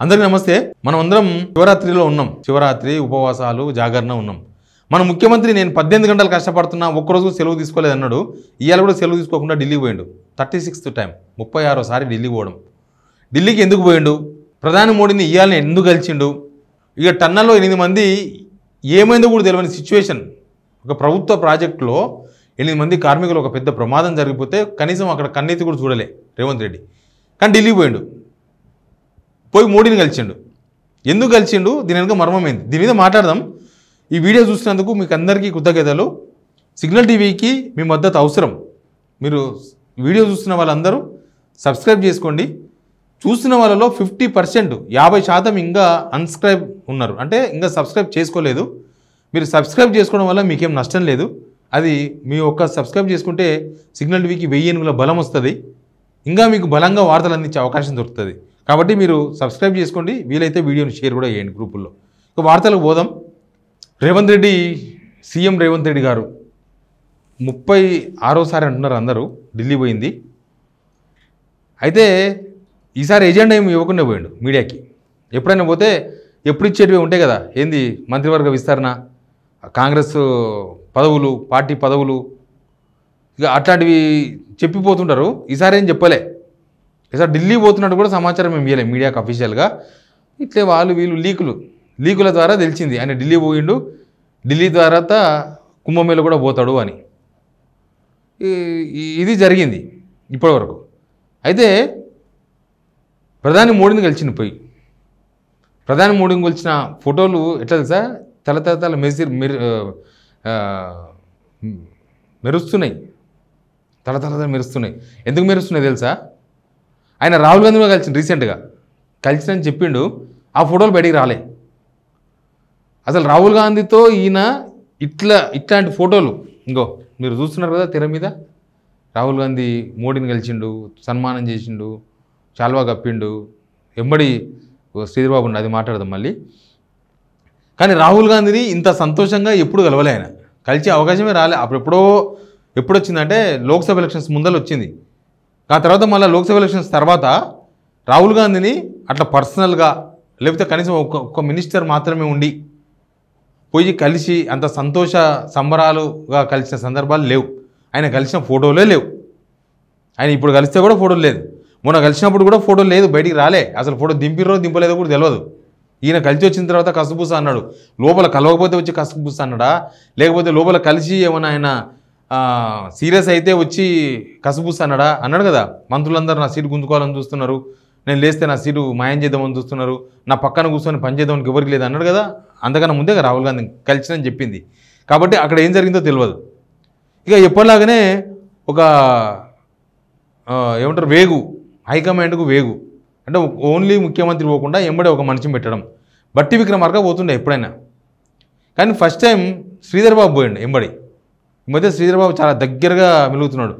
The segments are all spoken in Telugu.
అందరికీ నమస్తే. మనం అందరం శివరాత్రిలో ఉన్నాం. శివరాత్రి ఉపవాసాలు జాగరణ ఉన్నాం. మన ముఖ్యమంత్రి నేను 18 గంటలు కష్టపడుతున్నా, ఒక్కరోజు సెలవు తీసుకోలేదు అన్నాడు. ఇవాళ కూడా సెలవు తీసుకోకుండా ఢిల్లీకి పోయిండు. 36th టైం, 36సారి ఢిల్లీకి పోవడం. ఢిల్లీకి ఎందుకు పోయిండు? ప్రధాని మోడీని ఇవాళ ఎందుకు కలిసిండు? ఇక టన్నల్లో 8 మంది ఏమైందో కూడా తెలియని సిచ్యువేషన్. ఒక ప్రభుత్వ ప్రాజెక్టులో 8 మంది కార్మికులు ఒక పెద్ద ప్రమాదం జరిగిపోతే కనీసం అక్కడ కన్నెత్తి కూడా చూడలే రేవంత్ రెడ్డి. కానీ ఢిల్లీకి పోయిండు. పోయి మోడీని కలిసిండు. ఎందుకు కలిసిండు? దీని వెనుక మర్మమైంది. దీని మీద మాట్లాడదాం. ఈ వీడియో చూసినందుకు మీకు అందరికీ కృతజ్ఞతలు. సిగ్నల్ టీవీకి మీ మద్దతు అవసరం. మీరు వీడియో చూస్తున్న వాళ్ళందరూ సబ్స్క్రైబ్ చేసుకోండి. చూస్తున్న వాళ్ళలో 50%, 50% ఇంకా అన్సబ్స్క్రైబ్ ఉన్నారు, అంటే ఇంకా సబ్స్క్రైబ్ చేసుకోలేదు. మీరు సబ్స్క్రైబ్ చేసుకోవడం వల్ల మీకేం నష్టం లేదు. అది మీ ఒక్క సబ్స్క్రైబ్ చేసుకుంటే సిగ్నల్ టీవీకి 1000 ఏనుగుల బలం వస్తుంది. ఇంకా మీకు బలంగా వార్తలు అందించే అవకాశం దొరుకుతుంది. కాబట్టి మీరు సబ్స్క్రైబ్ చేసుకోండి. వీలైతే వీడియోని షేర్ కూడా చేయండి గ్రూపుల్లో. ఇక వార్తలకు పోదాం. రేవంత్ రెడ్డి, సీఎం రేవంత్ రెడ్డి గారు 36సారి అంటున్నారు అందరూ ఢిల్లీ పోయింది. అయితే ఈసారి ఎజెండా ఏమి ఇవ్వకుండా పోయిండు మీడియాకి. ఎప్పుడైనా పోతే ఎప్పుడు ఇచ్చేటివి ఉంటాయి కదా, ఏంది మంత్రివర్గ విస్తరణ, కాంగ్రెస్ పదవులు, పార్టీ పదవులు, ఇక అట్లాంటివి చెప్పిపోతుంటారు. ఈసారి ఏం చెప్పలే. ఈసారి ఢిల్లీ పోతున్నట్టు కూడా సమాచారం మేము ఇవ్వలేం మీడియాకి అఫీషియల్గా. ఇట్లే వీళ్ళు లీకుల ద్వారా తెలిసింది ఆయన ఢిల్లీ పోయిండు, ఢిల్లీ తర్వాత కుంభమేళ కూడా పోతాడు అని. ఇది జరిగింది ఇప్పటివరకు. అయితే ప్రధాని మోడీని కలిసింది. పోయి ప్రధాని మోడీని కలిసిన ఫోటోలు ఎట్లా తెలుసా, తల మెరుస్తున్నాయి, తల మెరుస్తున్నాయి. ఎందుకు మెరుస్తున్నాయి తెలుసా? ఆయన రాహుల్ గాంధీ కూడా కలిసిండు రీసెంట్గా. కలిసినని చెప్పిండు, ఆ ఫోటోలు బయటికి రాలే. అసలు రాహుల్ గాంధీతో ఈయన ఇట్లాంటి ఫోటోలు ఇంకో మీరు చూస్తున్నారు కదా తెర మీద. రాహుల్ గాంధీ మోడీని కలిసిండు, సన్మానం చేసిండు, చాల్వా కప్పిండు, ఎంబడి శ్రీధర్బాబు ఉండి, అది మాట్లాడదాం మళ్ళీ. కానీ రాహుల్ గాంధీని ఇంత సంతోషంగా ఎప్పుడు కలవలే ఆయన. కలిసే అవకాశమే రాలే. ఎప్పుడు వచ్చిందంటే లోక్సభ ఎలక్షన్స్ ముందర వచ్చింది. ఆ తర్వాత మళ్ళీ లోక్సభ ఎలక్షన్స్ తర్వాత రాహుల్ గాంధీని అట్లా పర్సనల్గా, లేకపోతే కనీసం ఒక్క మినిస్టర్ మాత్రమే ఉండి పోయి కలిసి అంత సంతోష సంబరాలుగా కలిసిన సందర్భాలు లేవు. ఆయన కలిసిన ఫోటోలే లేవు. ఆయన ఇప్పుడు కలిస్తే కూడా ఫోటోలు లేదు. మొన్న కలిసినప్పుడు కూడా ఫోటోలు లేదు, బయటికి రాలే. అసలు ఫోటో దింపిరో దింపలేదో కూడా తెలియదు. ఈయన కలిసి వచ్చిన తర్వాత కసుబూస అన్నాడు. లోపల కలవకపోతే వచ్చి కసుబూస అన్నాడా, లేకపోతే లోపల కలిసి ఏమైనా ఆయన సీరియస్ అయితే వచ్చి కసుబూస అన్నాడు కదా. మంత్రులందరూ నా సీటు గుంజుకోవాలని చూస్తున్నారు, నేను లేస్తే నా సీటు మాయం చేద్దామని చూస్తున్నారు, నా పక్కన కూర్చొని పని చేద్దామని ఎవరికి లేదు అన్నాడు కదా. అంతకన్నా ముందే రాహుల్ గాంధీ కలిసినని చెప్పింది. కాబట్టి అక్కడ ఏం జరిగిందో తెలియదు. ఇక ఎప్పటిలాగానే ఒక ఏమంటారు వేగు, హైకమాండ్కు వేగు, అంటే ఓన్లీ ముఖ్యమంత్రి పోకుండా ఎంబడే ఒక మనిషిని పెట్టడం. బట్టి విక్రమార్క పోతుండే ఎప్పుడైనా. కానీ ఫస్ట్ టైం శ్రీధర్బాబు పోయిండు ఎంబడి. ఈ మధ్య శ్రీధర్బాబు చాలా దగ్గరగా మెలుగుతున్నాడు.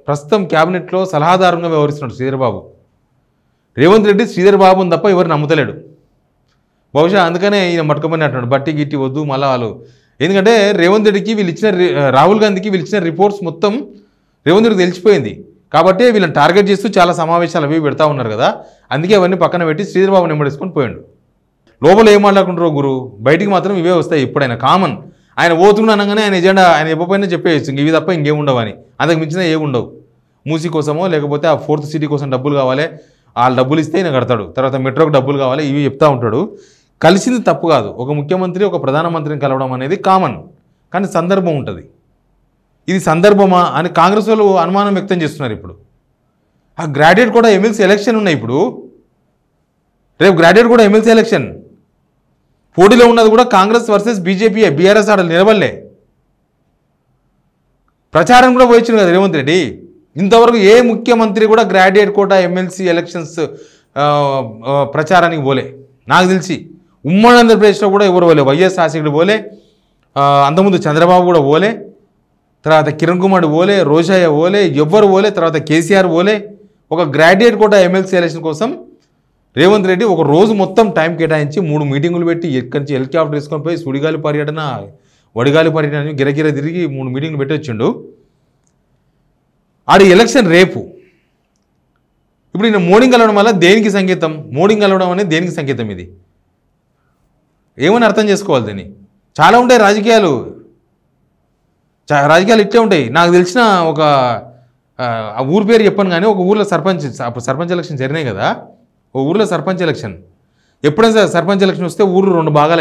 ప్రస్తుతం క్యాబినెట్లో సలహాదారుగా వ్యవహరిస్తున్నాడు శ్రీధర్బాబు. రేవంత్ రెడ్డి శ్రీధర్బాబుని తప్ప ఎవరు నమ్ముతలేడు. బహుశా అందుకనే ఈయన మట్టుకపోయిన అంటున్నాడు, బట్టి గిట్టి వద్దు మళ్ళా వాళ్ళు. ఎందుకంటే రేవంత్ రెడ్డికి రాహుల్ గాంధీకి వీళ్ళు ఇచ్చిన రిపోర్ట్స్ మొత్తం రేవంత్ రెడ్డికి తెలిసిపోయింది. కాబట్టి వీళ్ళని టార్గెట్ చేస్తూ చాలా సమావేశాలు అవి పెడతా ఉన్నారు కదా. అందుకే అవన్నీ పక్కన పెట్టి శ్రీధర్బాబుని వెంబడేసుకొని పోయాడు. లోపల ఏం మాట్లాడుకుంటారో గురు, బయటికి మాత్రం ఇవే వస్తాయి ఎప్పుడైనా కామన్. ఆయన పోతున్నా అనగానే ఆయన ఎజెండా ఆయన చెప్పపోయినా చెప్పేయచ్చు, ఇవి తప్ప ఇంకేముండవు అని. అంతకు మించిన ఏముండవు. మూసీ కోసమో లేకపోతే ఆ 4th సిటీ కోసం డబ్బులు కావాలి, వాళ్ళు డబ్బులు ఇస్తే ఈయన కడతాడు, తర్వాత మెట్రోకి డబ్బులు కావాలి, ఇవి చెప్తూ ఉంటాడు. కలిసింది తప్పు కాదు. ఒక ముఖ్యమంత్రి ఒక ప్రధానమంత్రిని కలవడం అనేది కామన్. కానీ సందర్భం ఉంటుంది. ఇది సందర్భమా అని కాంగ్రెస్ వాళ్ళు అనుమానం వ్యక్తం చేస్తున్నారు. ఇప్పుడు ఆ గ్రాడ్యుయేట్ కూడా ఎమ్మెల్సీ ఎలక్షన్ ఉన్నాయి. ఇప్పుడు రేపు గ్రాడ్యుయేట్ కూడా ఎమ్మెల్సీ ఎలక్షన్ పోటీలో ఉన్నది కూడా కాంగ్రెస్ వర్సెస్ బీజేపీ. బీఆర్ఎస్ ఆడ నిలబడలే. ప్రచారం కూడా పోయించింది కదా రేవంత్ రెడ్డి. ఇంతవరకు ఏ ముఖ్యమంత్రి కూడా గ్రాడ్యుయేట్ కోటా ఎమ్మెల్సీ ఎలక్షన్స్ ప్రచారానికి పోలే నాకు తెలిసి. ఉమ్మడి ఆంధ్రప్రదేశ్లో కూడా ఎవరు పోలే. వైఎస్ రాజశేఖర్ పోలే, అంతకుముందు చంద్రబాబు కూడా పోలే, తర్వాత కిరణ్ కుమార్ పోలే, రోషయ్య పోలే, ఎవ్వరు పోలే, తర్వాత కేసీఆర్ పోలే. ఒక గ్రాడ్యుయేట్ కోటా ఎమ్మెల్సీ ఎలక్షన్ కోసం రేవంత్ రెడ్డి ఒక రోజు మొత్తం టైం కేటాయించి 3 మీటింగులు పెట్టి ఎక్కడి నుంచి హెలికాప్టర్ వేసుకొని పోయి సుడిగాలి పర్యటన, వడిగాలి పర్యటన గిరగిర తిరిగి 3 మీటింగులు పెట్టి వచ్చిండు. ఆడి ఎలక్షన్ రేపు. ఇప్పుడు ఈయన మోడీని కలవడం వల్ల దేనికి సంకేతం? మోడీని కలవడం అనేది దేనికి సంకేతం? ఇది ఏమని అర్థం చేసుకోవాలి దీన్ని? చాలా ఉంటాయి రాజకీయాలు ఇట్లే ఉంటాయి. నాకు తెలిసిన ఒక ఆ ఊరి పేరు చెప్పాను కానీ ఒక ఊర్లో సర్పంచ్ ఎలక్షన్ జరిగినాయి కదా. ఓ ఊర్లో సర్పంచ్ ఎలక్షన్, ఎప్పుడైనా సర్పంచ్ ఎలక్షన్ వస్తే ఊరు 2 భాగాలు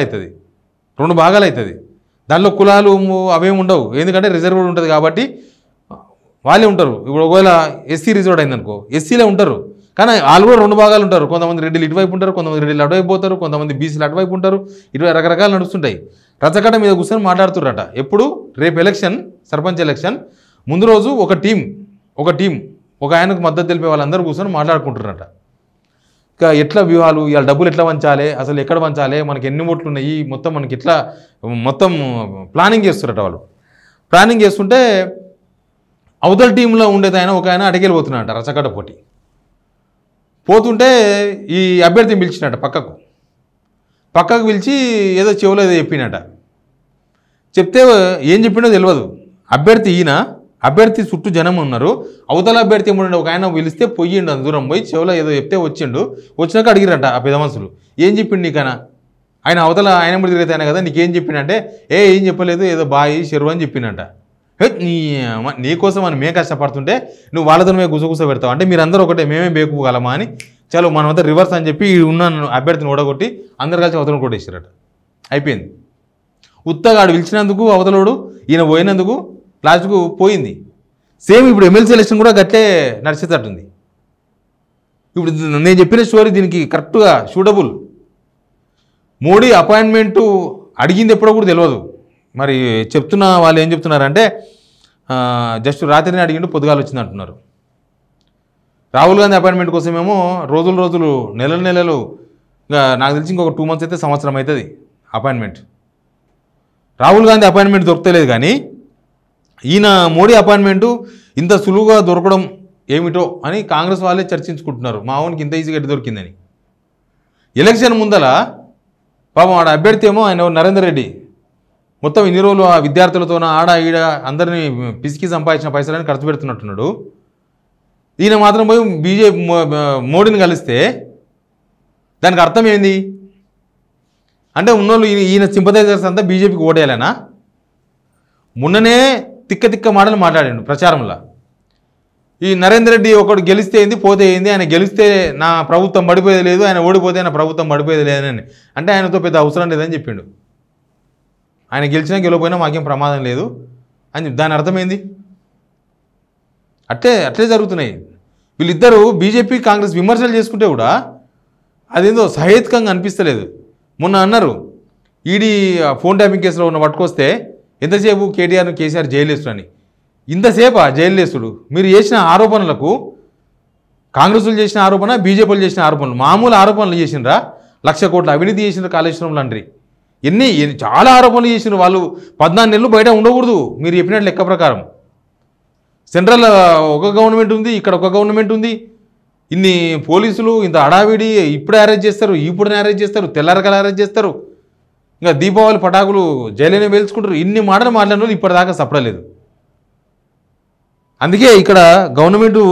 అవుతుంది. దానిలో కులాలు అవేమి ఉండవు, ఎందుకంటే రిజర్వ్డ్ ఉంటుంది కాబట్టి వాళ్ళే ఉంటారు. ఇప్పుడు ఒకవేళ ఎస్సీ రిజర్వ్డ్ అయిందనుకో, ఎస్సీలే ఉంటారు, కానీ వాళ్ళు కూడా 2 భాగాలు ఉంటారు. కొంతమంది రెడ్డిలు ఇటువైపు ఉంటారు, కొంతమంది రెడ్డిలు అటువైపు పోతారు, కొంతమంది బీసీలు అటువైపు ఉంటారు. ఇటు రకరకాలు నడుస్తుంటాయి. రచ్చకట్ట మీద కూర్చొని మాట్లాడుతుర్రట. ఎప్పుడు? రేపు ఎలక్షన్, సర్పంచ్ ఎలక్షన్ ముందు రోజు ఒక టీం ఒక ఆయనకు మద్దతు తెలిపే వాళ్ళందరూ కూర్చొని మాట్లాడుకుంటున్నారట. ఇంకా ఎట్లా వ్యూహాలు, ఇవాళ డబ్బులు ఎట్లా వంచాలి, అసలు ఎక్కడ వంచాలి, మనకి ఎన్ని ఓట్లు ఉన్నాయి, మనకి ఎట్లా ప్లానింగ్ చేస్తున్నట. వాళ్ళు ప్లానింగ్ చేస్తుంటే అవతల టీంలో ఉండేది ఒక ఆయన అటకెళ్ళిపోతున్నాడట. రచ్చకట్ట పోతుంటే ఈ అభ్యర్థిని పిలిచినట్ట పక్కకు పిలిచి ఏదో చెవులో ఏదో చెప్పినట. చెప్తే ఏం చెప్పినో తెలియదు. అభ్యర్థి చుట్టూ జనం ఉన్నారు. అవతల అభ్యర్థి ఏముండే ఒక ఆయన పిలిస్తే పోయిండు, అంత దూరం పోయి చెవులో ఏదో చెప్తే వచ్చినాక అడిగిరట ఆ పెద్ద మనుషులు, ఏం చెప్పిండు నీకన్నా? ఆయన ఆయన తిరిగితే ఆయన కదా, నీకేం చెప్పిండంటే ఏం చెప్పలేదు, ఏదో బాయి చెరువు అని చెప్పినట్ట. నీకోసం అని మేము కష్టపడుతుంటే నువ్వు వాళ్ళతో మేము గుసగుస పెడతావు అంటే మీరందరూ ఒకటే, మేమే బేకుగలమా అని చలో మనమంతా రివర్స్ అని చెప్పి ఉన్న అభ్యర్థిని ఓడగొట్టి అందరు కలిసి అవతలను కొట్టేసారట. అయిపోయింది. ఉత్తగా ఆడు పిలిచినందుకు అవతలోడు, ఈయన పోయినందుకు లాస్ట్కు పోయింది. సేమ్ ఇప్పుడు ఎమ్మెల్సీ ఎలక్షన్ కూడా గట్లే నడిచేటట్టుంది. ఇప్పుడు నేను చెప్పిన స్టోరీ దీనికి కరెక్ట్గా షూటబుల్. మోడీ అపాయింట్మెంటు అడిగింది ఎప్పుడో కూడా తెలియదు. మరి చెప్తున్న వాళ్ళు ఏం చెప్తున్నారంటే జస్ట్ రాత్రిని అడిగిండు, పొద్దుగాలు వచ్చింది అంటున్నారు. రాహుల్ గాంధీ అపాయింట్మెంట్ కోసమేమో రోజులు నెలలు ఇంకా నాకు తెలిసి ఇంకొక 2 months అయితే సంవత్సరం అవుతుంది అపాయింట్మెంట్. రాహుల్ గాంధీ అపాయింట్మెంట్ దొరకలేదు, కానీ ఈయన మోడీ అపాయింట్మెంటు ఇంత సులువుగా దొరకడం ఏమిటో అని కాంగ్రెస్ వాళ్ళే చర్చించుకుంటున్నారు. మా ఓనికి ఇంత ఈజీగా దొరికిందని. ఎలక్షన్ ముందల పాపం ఆడ అభ్యర్థి ఏమో ఆయన నరేందర్ రెడ్డి మొత్తం ఇన్ని రోజులు ఆ విద్యార్థులతోన ఆడ ఈడ అందరినీ పిసికి సంపాదించిన పైసలని ఖర్చు పెడుతున్నట్టున్నాడు. ఈయన మాత్రం పోయి మోడీని కలిస్తే దానికి అర్థం ఏంది అంటే ఉన్నోళ్ళు ఈయన సింపథైజర్స్ అంతా బీజేపీకి ఓటేయాలనా? మొన్ననే తిక్క మాటలు మాట్లాడాడు ప్రచారంలో. ఈ నరేందర్ రెడ్డి ఒకడు గెలిస్తే ఏంది, పోతే ఏంది, ఆయన గెలిస్తే నా ప్రభుత్వం పడిపోయేది లేదు, ఆయన ఓడిపోతే నా ప్రభుత్వం పడిపోయేది లేదని అంటే ఆయనతో పెద్ద అవసరం లేదని చెప్పిండు. ఆయన గెలిచినా గెలవపోయినా మాకేం ప్రమాదం లేదు అని. దాని అర్థమైంది. అట్లే జరుగుతున్నాయి. వీళ్ళిద్దరూ బీజేపీ కాంగ్రెస్ విమర్శలు చేసుకుంటే కూడా అదేందో సహేతుకంగా అనిపిస్తలేదు. మొన్న అన్నారు ఈడీ ఫోన్ ట్యాపింగ్ కేసులో ఉన్న పట్టుకొస్తే ఎంతసేపు కేసీఆర్ జైలు వేస్తుడని. ఇంతసేపా జైలు వేస్తుడు? మీరు చేసిన ఆరోపణలకు, కాంగ్రెస్లు చేసిన ఆరోపణ, బీజేపీలు చేసిన ఆరోపణలు, మామూలు ఆరోపణలు చేసినరా? 1,00,000 కోట్ల అవినీతి చేసిన కాళేశ్వరం లాంటి ఎన్ని చాలా ఆరోపణలు చేసినారు. వాళ్ళు 14 నెలలు బయట ఉండకూడదు మీరు చెప్పినట్లు లెక్క ప్రకారం. సెంట్రల్ ఒక గవర్నమెంట్ ఉంది, ఇక్కడ ఒక గవర్నమెంట్ ఉంది. ఇన్ని పోలీసులు, ఇంత హడావిడి, ఇప్పుడే అరెస్ట్ చేస్తారు, ఇప్పుడే అరెస్ట్ చేస్తారు, తెల్లారకలు అరెస్ట్ చేస్తారు, ఇంకా దీపావళి పటాకులు జైలునే పేల్చుకుంటారు. ఇన్ని మాటలు మాట్లాడిన వాళ్ళు ఇప్పటిదాకా సపడలేదు. అందుకే ఇక్కడ గవర్నమెంటు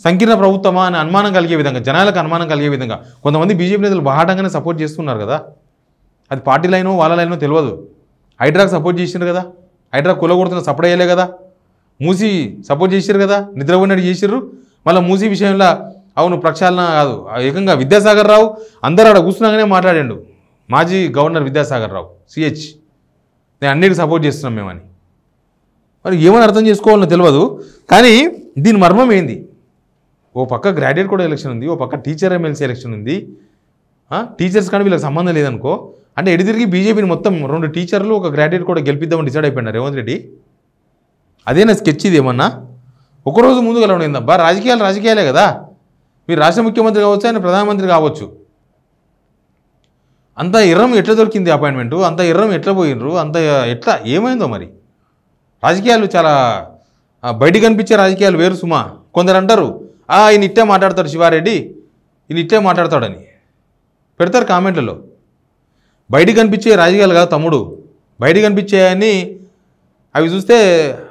సంకీర్ణ ప్రభుత్వమా అని అనుమానం కలిగే విధంగా, జనాలకు అనుమానం కలిగే విధంగా కొంతమంది బీజేపీ నేతలు బాహాటంగానే సపోర్ట్ చేస్తున్నారు కదా. అది పార్టీ లైనో వాళ్ళ లైనో తెలియదు. హైడ్రాకు సపోర్ట్ చేసినారు కదా, హైడ్రా కూలగొడుతున్న సపోర్ట్ అయ్యలే కదా. మూసీ సపోర్ట్ చేశారు కదా, నిద్రపోయినట్టు చేసిర్రు. మళ్ళీ మూసీ విషయంలో అవును ప్రక్షాళన కాదు, ఏకంగా విద్యాసాగర్ రావు అందరూ ఆడ కూర్చున్నాగానే మాట్లాడాడు. మాజీ గవర్నర్ విద్యాసాగర్ రావు సిహెచ్, నేను అన్నిటికీ సపోర్ట్ చేస్తున్నాం మేమని. మరి ఏమని అర్థం చేసుకోవాలని తెలియదు. కానీ దీని మర్మం ఏంది? ఓ పక్క గ్రాడ్యుయేట్ కూడా ఎలక్షన్ ఉంది, ఓ పక్క టీచర్ ఎమ్మెల్సీ ఎలక్షన్ ఉంది. టీచర్స్ కానీ వీళ్ళకి సంబంధం లేదనుకో. అంటే ఎడి తిరిగి బీజేపీని మొత్తం 2 టీచర్లు ఒక గ్రాడ్యుయేట్ కూడా గెలిపిద్దామని డిసైడ్ అయిపోయినారు రేవంత్ రెడ్డి. అదేనా స్కెచ్ ఇది ఏమన్నా? ఒకరోజు ముందు కలవడిందబ్బా. రాజకీయాలే కదా. మీరు రాష్ట్ర ముఖ్యమంత్రి కావచ్చు, ఆయన ప్రధానమంత్రి కావచ్చు. అంత ఎర్రం ఎట్లా దొరికింది అపాయింట్మెంటు? అంత ఎర్రం ఎట్లా పోయినరు? అంత ఎట్లా ఏమైందో మరి. రాజకీయాలు చాలా బయటికి కనిపించే రాజకీయాలు వేరు సుమా. కొందరు అంటారు ఈయన ఇట్టే మాట్లాడతాడు శివారెడ్డి, ఈయన ఇట్టే మాట్లాడతాడని పెడతారు కామెంట్లలో. బయటికి కనిపించే రాజకీయాలు కాదు తమ్ముడు. బయటికి కనిపించేయని అవి చూస్తే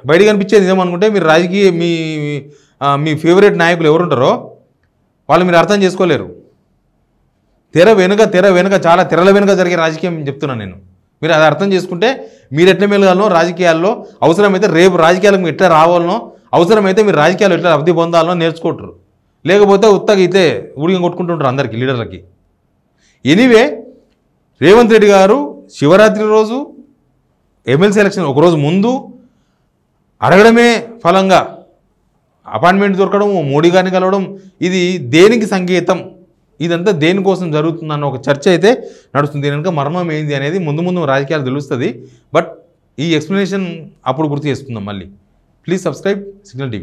బయటికి కనిపించేది నిజం అనుకుంటే మీరు మీ ఫేవరెట్ నాయకులు ఎవరుంటారో వాళ్ళు మీరు అర్థం చేసుకోలేరు. తెర వెనుక చాలా తెరల వెనుక జరిగే రాజకీయం చెప్తున్నాను నేను. మీరు అది అర్థం చేసుకుంటే మీరు ఎట్లా మెలగాలనో రాజకీయాల్లో, అవసరమైతే రేపు రాజకీయాలకు ఎట్లా రావాలనో, అవసరమైతే మీరు రాజకీయాలు ఎట్లా లబ్ధి పొందాలనో నేర్చుకుంటారు. లేకపోతే ఉత్తగా అయితే ఊడిగం కొట్టుకుంటుంటారు అందరికీ, లీడర్లకి. ఎనీవే, రేవంత్ రెడ్డి గారు శివరాత్రి రోజు ఎమ్మెల్సీ ఎలక్షన్ ఒకరోజు ముందు అడగడమే ఫలంగా అపాయింట్మెంట్ దొరకడం, మోడీ గారిని కలవడం, ఇది దేనికి సంకేతం, ఇదంతా దేనికోసం జరుగుతుందన్న ఒక చర్చ అయితే నడుస్తుంది. దీని కనుక మర్మం ఏంది అనేది ముందు రాజకీయాలు తెలుస్తుంది. బట్ ఈ ఎక్స్ప్లెనేషన్ అప్పుడు గుర్తు చేసుకుందాం మళ్ళీ. Please subscribe signal TV.